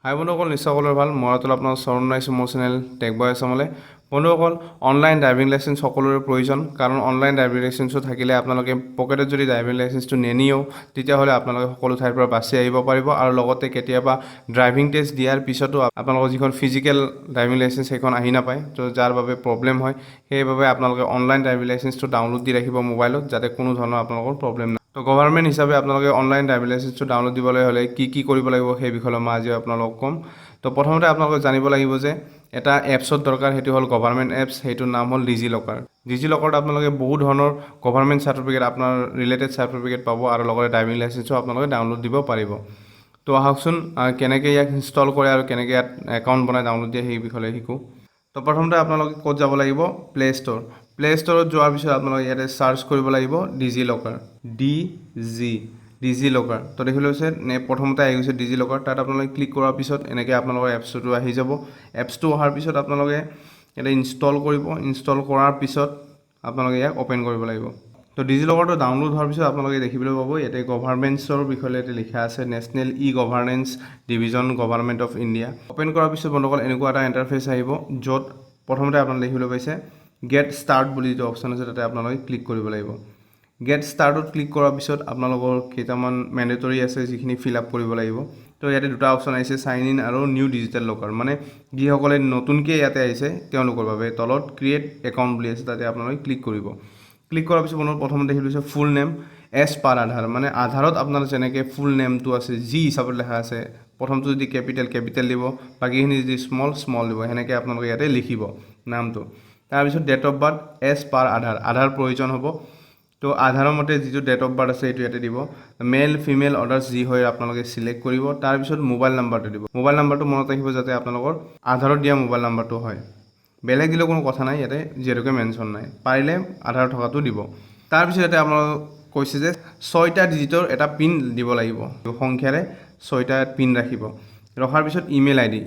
হাই বন্ধুসকল, নিশ্চয় সকলোৰে ভাল। মই আপোনাৰ চৰণ নাইছোঁ মোৰ চেনেল টেকবয় আছামলৈ। বন্ধুসকল, অনলাইন ড্ৰাইভিং লাইচেঞ্চ সকলোৰে প্ৰয়োজন, কাৰণ অনলাইন ড্ৰাইভিং লাইচেঞ্চটো থাকিলে আপোনালোকে পকেটত যদি ড্ৰাইভিং লাইচেঞ্চটো নেনিয়েও তেতিয়াহ'লে আপোনালোকে সকলো ঠাইৰ পৰা বাছি আহিব পাৰিব। আৰু লগতে কেতিয়াবা ড্ৰাইভিং টেষ্ট দিয়াৰ পিছতো আপোনালোকৰ যিখন ফিজিকেল ড্ৰাইভিং লাইচেঞ্চ সেইখন আহি নাপায়, তো যাৰ বাবে প্ৰব্লেম হয়। সেইবাবে আপোনালোকে অনলাইন ড্ৰাইভিং লাইচেঞ্চটো ডাউনলোড দি ৰাখিব মোবাইলত, যাতে কোনো ধৰণৰ আপোনালোকৰ প্ৰব্লেম নহয়। তো গভৰ্ণমেণ্ট হিচাপে আপোনালোকে অনলাইন ড্ৰাইভিং লাইচেঞ্চটো ডাউনলোড দিবলৈ হ'লে কি কৰিব লাগিব সেই বিষয়ে মই আজি আপোনালোকক ক'ম। তো প্ৰথমতে আপোনালোকে জানিব লাগিব যে এটা এপছৰ দৰকাৰ, সেইটো হ'ল গভৰ্ণমেণ্ট এপছ। সেইটোৰ নাম হ'ল ডিজিলকাৰ। ডিজিলকাৰত আপোনালোকে বহু ধৰণৰ গভৰ্ণমেণ্ট চাৰ্টিফিকেট, আপোনাৰ ৰিলেটেড চাৰ্টিফিকেট পাব, আৰু লগতে ড্ৰাইভিং লাইচেঞ্চো আপোনালোকে ডাউনলোড দিব পাৰিব। তো আহকচোন কেনেকৈ ইয়াক ইনষ্টল কৰে আৰু কেনেকৈ ইয়াত একাউণ্ট বনাই ডাউনলোড দিয়ে সেই বিষয়ে শিকোঁ। তো প্ৰথমতে আপোনালোকে ক'ত যাব লাগিব? Play store. প্লে ষ্ট'ৰত যোৱাৰ পিছত আপোনালোকে ইয়াতে চাৰ্চ কৰিব লাগিব ডিজিলকাৰ, ডিজিলকাৰ। তো দেখিবলৈ হৈছে প্ৰথমতে আহি গৈছে ডিজিলকাৰ। তাত আপোনালোকে ক্লিক কৰাৰ পিছত এনেকৈ আপোনালোকৰ এপছটো আহি যাব। এপছটো অহাৰ পিছত আপোনালোকে ইয়াতে ইনষ্টল কৰিব। ইনষ্টল কৰাৰ পিছত আপোনালোকে ইয়াক অ'পেন কৰিব লাগিব। তো ডিজিলকাৰটো ডাউনলোড হোৱাৰ পিছত আপোনালোকে দেখিবলৈ পাব ইয়াতে গভৰ্ণমেণ্টছৰ বিষয়ে ইয়াতে লিখা আছে, national E governance division, government of India. Open কৰাৰ পিছত বন্ধুসকল এনেকুৱা এটা ইণ্টাৰফেচ আহিব, য'ত প্ৰথমতে আপোনালোকে দেখিবলৈ পাইছে গেট ষ্টাৰ্ট বুলি যিটো অপশ্যন আছে তাতে আপোনালোকে ক্লিক কৰিব লাগিব। গেট ষ্টাৰ্টত ক্লিক কৰাৰ পিছত আপোনালোকৰ কেইটামান মেণ্ডেটৰী আছে যিখিনি ফিল আপ কৰিব লাগিব। তো ইয়াতে দুটা অপশ্যন আহিছে, চাইন ইন আৰু নিউ ডিজিটেল লকাৰ, মানে যিসকলে নতুনকৈ ইয়াতে আহিছে তেওঁলোকৰ বাবে। তলত ক্ৰিয়েট একাউণ্ট বুলি আছে, তাতে আপোনালোকে ক্লিক কৰিব। ক্লিক কৰাৰ পিছত প্ৰথমতে দেখিলোঁ হৈছে ফুল নেম এজ পাৰ আধাৰ, মানে আধাৰত আপোনাৰ যেনেকৈ ফুল নেমটো আছে যি হিচাপত লেখা আছে, প্ৰথমটো যদি কেপিটেল দিব, বাকীখিনি যদি স্মল দিব, সেনেকৈ আপোনালোকে ইয়াতে লিখিব নামটো। তাৰপিছত date of birth as per Aadhaar প্ৰয়োজন হ'ব। তো আধাৰৰ মতে যিটো ডেট অফ বাৰ্থ আছে সেইটো ইয়াতে দিব। মেল ফিমেল অৰ্ডাৰ্ছ যি হয় আপোনালোকে চিলেক্ট কৰিব। তাৰপিছত মোবাইল নাম্বাৰটো দিব। মোবাইল নাম্বাৰটো মনত ৰাখিব যাতে আপোনালোকৰ আধাৰত দিয়া মোবাইল নাম্বাৰটো হয়। বেলেগ দিলেও কোনো কথা নাই, ইয়াতে যিহেতুকে মেনশ্যন নাই। পাৰিলে আধাৰ থকাটো দিব। তাৰপিছত ইয়াতে আপোনালোকক কৈছে যে 6টা ডিজিটৰ এটা পিন দিব লাগিব, সংখ্যাৰে 6টা পিন ৰাখিব। ৰখাৰ পিছত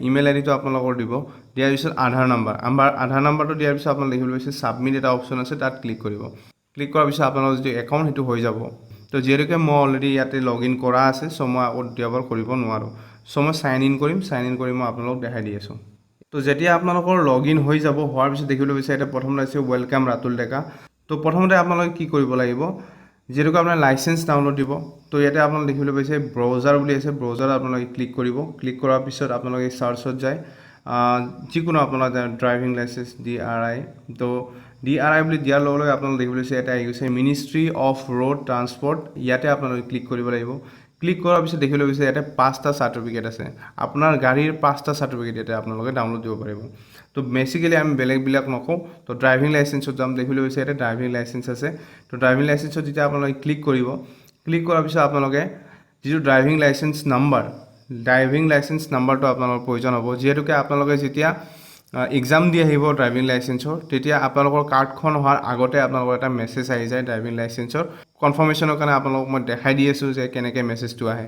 ইমেইল আইডিটো আপোনালোকৰ দিব। দিয়াৰ পিছত আধাৰ নাম্বাৰটো দিয়াৰ পিছত আপোনালোকে দেখিবলৈ পাইছে ছাবমিট এটা অপশ্যন আছে, তাত ক্লিক কৰিব। ক্লিক কৰাৰ পিছত আপোনালোকৰ যিটো একাউণ্ট সেইটো হৈ যাব। তো যিহেতুকে মই অলৰেডি ইয়াতে লগ ইন কৰা আছে, চ' মই আকৌ দ্বিতীয়বাৰ কৰিব নোৱাৰোঁ। চ' মই চাইন ইন কৰি মই আপোনালোকক দেখাই দি আছোঁ। তো যেতিয়া আপোনালোকৰ লগ ইন হৈ যাব, হোৱাৰ পিছত দেখিবলৈ পাইছে ইয়াতে প্ৰথমতে আছে ৱেলকাম ৰাতুল ডেকা। তো প্ৰথমতে আপোনালোকে কি কৰিব লাগিব, যিহেতুকে আপোনাৰ লাইচেঞ্চ ডাউনলোড দিব। তো ইয়াতে আপোনালোকে দেখিবলৈ পাইছে ব্ৰাউজাৰ বুলি আছে, ব্ৰাউজাৰত আপোনালোকে ক্লিক কৰিব। ক্লিক কৰাৰ পিছত আপোনালোকে চাৰ্চত যায় যিকোনো আপোনাৰ ড্ৰাইভিং লাইচেঞ্চ DRI। তো DRI বুলি দিয়াৰ লগে লগে আপোনালোকে দেখিবলৈ পাইছে ইয়াতে আহি গৈছে মিনিষ্ট্ৰী অফ ৰোড ট্ৰান্সপৰ্ট। ইয়াতে আপোনালোকে ক্লিক কৰিব লাগিব। ক্লিক কৰাৰ পিছত দেখিবলৈ পাইছে ইয়াতে 5টা চাৰ্টিফিকেট আছে। আপোনাৰ গাড়ীৰ 5টা চাৰ্টিফিকেট ইয়াতে আপোনালোকে ডাউনলোড দিব পাৰিব। তো বেচিকেলি আমি বেলেগবিলাক নকওঁ। তো ড্ৰাইভিং লাইচেঞ্চত যাম। দেখিবলৈ পাইছে ইয়াতে ড্ৰাইভিং লাইচেঞ্চ আছে। তো ড্ৰাইভিং লাইচেঞ্চত যেতিয়া আপোনালোকে ক্লিক কৰিব, ক্লিক কৰাৰ পিছত আপোনালোকে যিটো ড্ৰাইভিং লাইচেঞ্চ নাম্বাৰটো আপোনালোকৰ প্ৰয়োজন হ'ব। যিহেতুকে আপোনালোকে যেতিয়া এক্সাম দি আহিব ড্ৰাইভিং লাইচেঞ্চৰ, তেতিয়া আপোনালোকৰ কাৰ্ডখন হোৱাৰ আগতে আপোনালোকৰ এটা মেছেজ আহি যায় ড্ৰাইভিং লাইচেঞ্চৰ কনফাৰ্মেশ্যনৰ কাৰণে। আপোনালোকক মই দেখাই দি আছোঁ যে কেনেকৈ মেছেজটো আহে।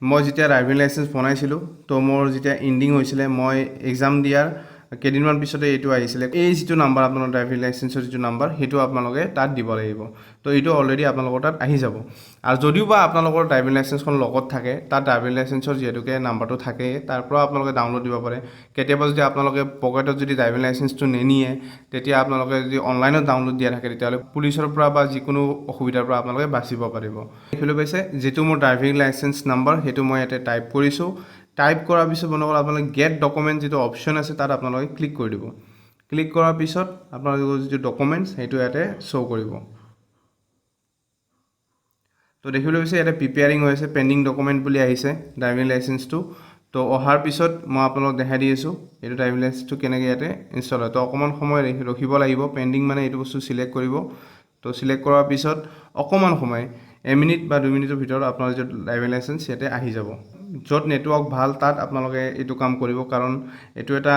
মই যেতিয়া ড্ৰাইভিং লাইচেঞ্চ বনাইছিলোঁ, তো মোৰ যেতিয়া এণ্ডিং হৈছিলে, মই এক্সাম দিয়াৰ কেইদিনমান পিছতে এইটো আহিছিলে। এই যিটো নাম্বাৰ আপোনালোকৰ ড্ৰাইভিং লাইচেঞ্চৰ যিটো নাম্বাৰ, সেইটো আপোনালোকে তাত দিব লাগিব। তো এইটো অলৰেডি আপোনালোকৰ তাত আহি যাব। আৰু যদিও বা আপোনালোকৰ ড্ৰাইভিং লাইচেঞ্চখন লগত থাকে, তাত ড্ৰাইভিং লাইচেঞ্চৰ যিহেতুকে নাম্বাৰটো থাকেই, তাৰ পৰা আপোনালোকে ডাউনলোড দিব পাৰে। কেতিয়াবা যদি আপোনালোকে পকেটত যদি ড্ৰাইভিং লাইচেঞ্চটো নেনিয়ে, তেতিয়া আপোনালোকে যদি অনলাইনত ডাউনলোড দিয়া থাকে, তেতিয়াহ'লে পুলিচৰ পৰা বা যিকোনো অসুবিধাৰ পৰা আপোনালোকে বাচিব পাৰিব। দেখিবলৈ পাইছে যিটো মোৰ ড্ৰাইভিং লাইচেঞ্চ নাম্বাৰ, সেইটো মই ইয়াতে টাইপ কৰিছোঁ। টাইপ কৰাৰ পিছত বন্ধুসকল আপোনালোকে গেট ডকুমেণ্ট যিটো অপশ্যন আছে, তাত আপোনালোকে ক্লিক কৰি দিব। ক্লিক কৰাৰ পিছত আপোনালোকৰ যিটো ডকুমেণ্টছ সেইটো ইয়াতে শ্ব' কৰিব। তো দেখিবলৈ পাইছে ইয়াতে প্ৰিপেয়াৰিং হৈ আছে, পেণ্ডিং ডকুমেণ্ট বুলি আহিছে ড্ৰাইভিং লাইচেঞ্চটো। তো অহাৰ পিছত মই আপোনালোকক দেখাই দি আছোঁ এইটো ড্ৰাইভিং লাইচেঞ্চটো কেনেকৈ ইয়াতে ইনষ্টল হয়। তো অকণমান সময় ৰখিব লাগিব। পেণ্ডিং মানে এইটো বস্তু চিলেক্ট কৰিব। তো চিলেক্ট কৰাৰ পিছত অকণমান সময় 1 মিনিট বা 2 মিনিটৰ ভিতৰত আপোনাৰ যিটো ড্ৰাইভিং লাইচেঞ্চ ইয়াতে আহি যাব। য'ত নেটৱৰ্ক ভাল তাত আপোনালোকে এইটো কাম কৰিব, কাৰণ এইটো এটা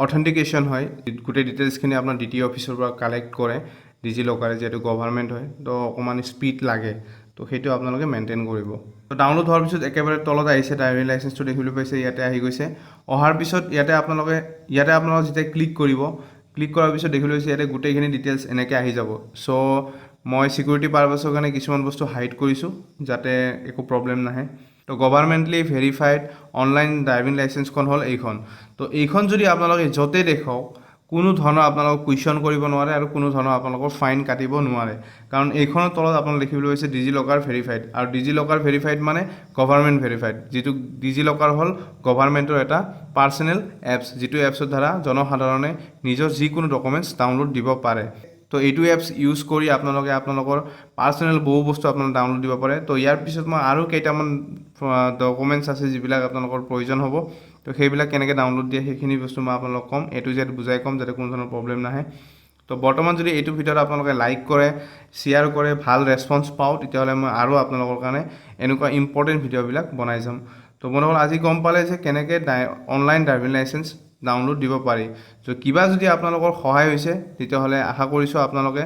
অথেণ্টিকেশ্যন হয়। গোটেই ডিটেইলছখিনি আপোনাৰ DTI অফিচৰ পৰা কালেক্ট কৰে ডিজিলকাৰে, যিহেতু গভৰ্ণমেণ্ট হয়। তো অকণমান স্পীড লাগে, তো সেইটো আপোনালোকে মেইনটেইন কৰিব। তো ডাউনলোড হোৱাৰ পিছত একেবাৰে তলত আহিছে ড্ৰাইভিং লাইচেঞ্চটো দেখিবলৈ পাইছে, ইয়াতে আহি গৈছে। অহাৰ পিছত ইয়াতে আপোনালোকে যেতিয়া ক্লিক কৰিব, ক্লিক কৰাৰ পিছত দেখিবলৈ পাইছে ইয়াতে গোটেইখিনি ডিটেইলছ এনেকৈ আহি যাব। চ' মই ছিকিউৰিটি পাৰপাছৰ কাৰণে কিছুমান বস্তু হাইড কৰিছোঁ যাতে একো প্ৰব্লেম নাহে। তো গভৰ্ণমেণ্টলি ভেৰিফাইড অনলাইন ড্ৰাইভিং লাইচেন্সখন হ'ল এইখন। তো এইখন যদি আপোনালোকে য'তে দেখক কোনো ধৰণৰ আপোনালোকক কুৱেশ্যন কৰিব নোৱাৰে আৰু কোনো ধৰণৰ আপোনালোকৰ ফাইন কাটিব নোৱাৰে, কাৰণ এইখনৰ তলত আপোনালোকে দেখিবলৈ পাইছে ডিজিলকাৰ ভেৰিফাইড, আৰু ডিজিলকাৰ ভেৰিফাইড মানে গভৰ্ণমেণ্ট ভেৰিফাইড, যিটো ডিজিলকাৰ হ'ল গভৰ্ণমেণ্টৰ এটা পাৰ্চনেল এপছ, যিটো এপছৰ দ্বাৰা জনসাধাৰণে নিজৰ যিকোনো ডকুমেণ্টছ ডাউনলোড দিব পাৰে। তো এইটো এপছ ইউজ কৰি আপোনালোকে আপোনালোকৰ পাৰ্চনেল বহু বস্তু আপোনালোকে ডাউনলোড দিব পাৰে। তো ইয়াৰ পিছত মই আৰু কেইটামান ডকুমেণ্টছ আছে যিবিলাক আপোনালোকৰ প্ৰয়োজন হ'ব, তো সেইবিলাক কেনেকৈ ডাউনলোড দিয়ে সেইখিনি বস্তু মই আপোনালোকক ক'ম, A to Z বুজাই ক'ম, যাতে কোনো ধৰণৰ প্ৰব্লেম নাহে। তো বৰ্তমান যদি এইটো ভিডিঅ'ত আপোনালোকে লাইক কৰে, শ্বেয়াৰ কৰে, ভাল ৰেছপন্স পাওঁ, তেতিয়াহ'লে মই আৰু আপোনালোকৰ কাৰণে এনেকুৱা ইম্পৰ্টেণ্ট ভিডিঅ'বিলাক বনাই যাম। তো বন্ধুসকল, আজি গম পালে যে কেনেকৈ অনলাইন ড্ৰাইভিং লাইচেন্স ডাউনলোড দিব পাৰি। তো কিবা যদি আপোনালোকৰ সহায় হৈছে, তেতিয়াহ'লে আশা কৰিছোঁ আপোনালোকে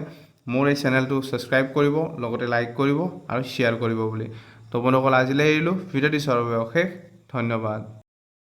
মোৰ এই চেনেলটো ছাবস্ক্ৰাইব কৰিব, লগতে লাইক কৰিব আৰু শ্বেয়াৰ কৰিব বুলি। তো বন্ধুসকল, আজিলৈ এৰিলোঁ। ভিডিঅ'টি চোৱাৰ বাবে অশেষ ধন্যবাদ।